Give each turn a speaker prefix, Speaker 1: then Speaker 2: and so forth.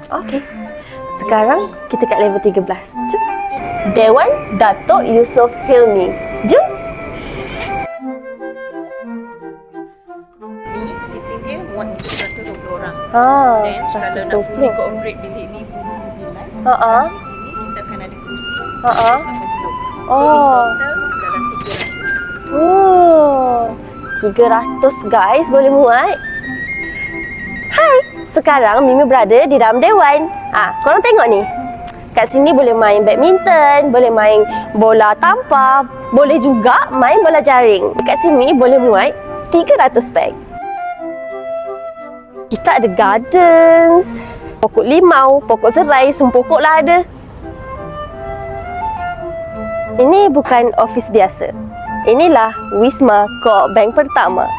Speaker 1: Okey. Sekarang kita kat level 13. Jom. Dewan Datuk Yusof Hilmi. Jom.
Speaker 2: Ni seating dia muat 120 orang.
Speaker 1: Ha,
Speaker 2: Dan kalau nak fully cooperate bilik ni di sini kita akan ada kerusi 180. So in total dalam 300.
Speaker 1: Oh, 300 guys boleh muat. Hai, sekarang Mimi berada di dalam dewan. Korang tengok ni. Kat sini boleh main badminton, boleh main bola tampar, boleh juga main bola jaring. Dekat sini boleh muat 300 beg. Kita ada gardens, pokok limau, pokok serai, semua pokok lah ada. Ini bukan office biasa. Inilah Wisma Co-op Bank Pertama.